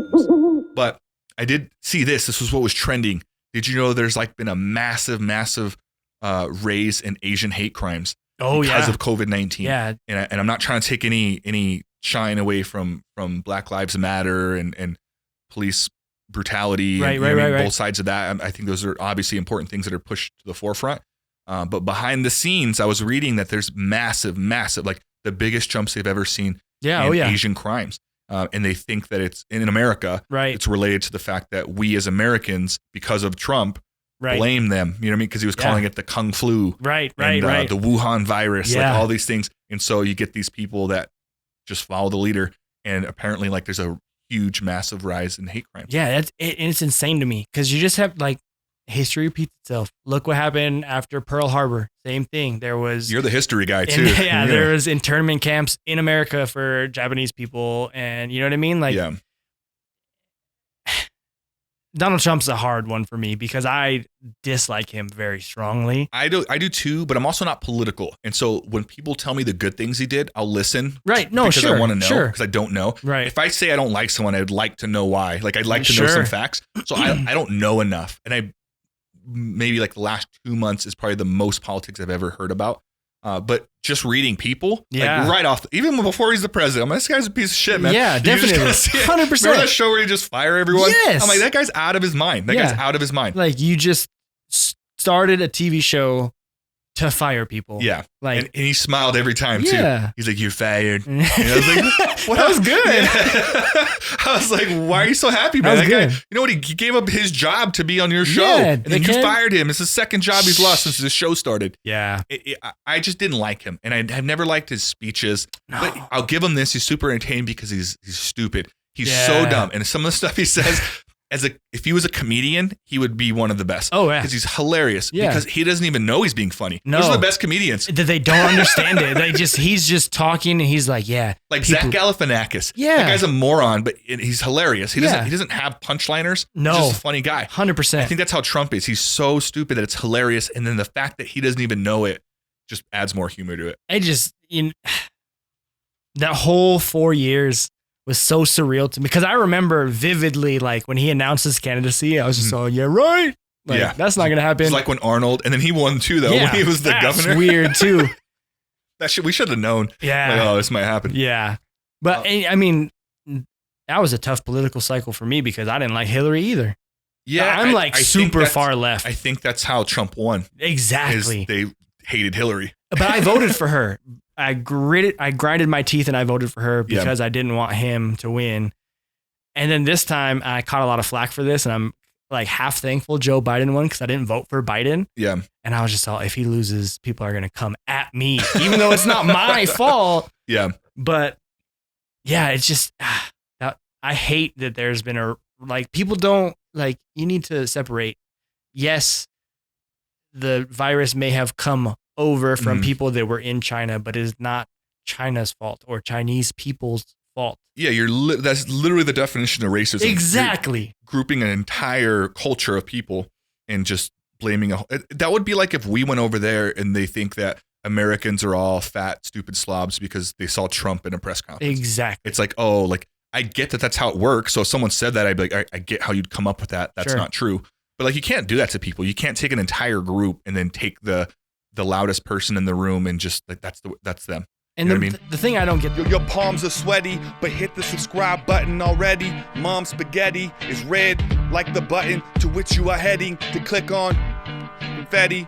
crimes. But I did see this. This was what was trending. Did you know there's like been a massive raise in Asian hate crimes because of COVID-19? Yeah. And I'm not trying to take any shine away from Black Lives Matter and police brutality. Right. Both sides of that. I think those are obviously important things that are pushed to the forefront. But behind the scenes, I was reading that there's massive, like the biggest jumps they've ever seen in Asian crimes. And they think that it's in America. Right. It's related to the fact that we as Americans, because of Trump, blame them. You know what I mean? Because he was calling it the Kung flu. Right. The Wuhan virus, like all these things. And so you get these people that just follow the leader. And apparently, like, there's a huge, massive rise in hate crimes. Yeah, it's insane to me because you just have like history repeats itself. Look what happened after Pearl Harbor. Same thing. You're the history guy too. There was internment camps in America for Japanese people, and you know what I mean? Like, Donald Trump's a hard one for me because I dislike him very strongly. I do too, but I'm also not political. And so when people tell me the good things he did, I'll listen. Right. No, because sure. I want to know sure. because I don't know. Right. If I say I don't like someone, I'd like to know why. Like, I'd like to know some facts. So I don't know enough. And maybe like the last 2 months is probably the most politics I've ever heard about. But just reading people, like right off, even before he's the president, I'm like, this guy's a piece of shit, man. Yeah, definitely. 100%. Remember that show where he just fire everyone? Yes. I'm like, that guy's out of his mind. That guy's out of his mind. Like, you just started a TV show to fire people. Yeah. Like, and he smiled every time too. He's like, you're fired. And I was like, what? That was good. Yeah. I was like, why are you so happy, man? That guy, you know what? He gave up his job to be on your show. Yeah, and then you fired him. It's the second job he's lost since the show started. Yeah. I just didn't like him. And I've never liked his speeches. No. But I'll give him this. He's super entertaining because he's stupid. He's so dumb. And some of the stuff he says, if he was a comedian, he would be one of the best. Oh, yeah. Because he's hilarious. Yeah. Because he doesn't even know he's being funny. No. Those are the best comedians. That they don't understand it. He's just talking and he's like, Like Zach Galifianakis. Yeah. That guy's a moron, but he's hilarious. He doesn't have punchliners. No. He's just a funny guy. 100%. I think that's how Trump is. He's so stupid that it's hilarious. And then the fact that he doesn't even know it just adds more humor to it. That whole 4 years was so surreal to me because I remember vividly, like when he announced his candidacy, I was just like, that's not going to happen. It's like when Arnold, and then he won too, though, when he was the governor. That's weird too. We should have known. Yeah. Like, oh, this might happen. Yeah. But I mean, that was a tough political cycle for me because I didn't like Hillary either. Yeah. I'm like super far left. I think that's how Trump won. Exactly. They hated Hillary. But I voted for her. I grinded my teeth and I voted for her because I didn't want him to win. And then this time I caught a lot of flack for this and I'm like half thankful Joe Biden won because I didn't vote for Biden. Yeah. And I was just if he loses, people are going to come at me, even though it's not my fault. Yeah. But yeah, it's just, I hate that there's been people don't you need to separate. Yes, the virus may have come over from people that were in China, but it is not China's fault or Chinese people's fault. Yeah, that's literally the definition of racism. Exactly. You're grouping an entire culture of people and just blaming that would be like if we went over there and they think that Americans are all fat, stupid slobs because they saw Trump in a press conference. Exactly. It's like, I get that that's how it works. So if someone said that, I'd be like, I get how you'd come up with that. That's not true. But you can't do that to people. You can't take an entire group and then take the loudest person in the room and just that's them. And the thing I don't get... Your palms are sweaty, but hit the subscribe button already. Mom's spaghetti is red like the button to which you are heading to click on. Confetti.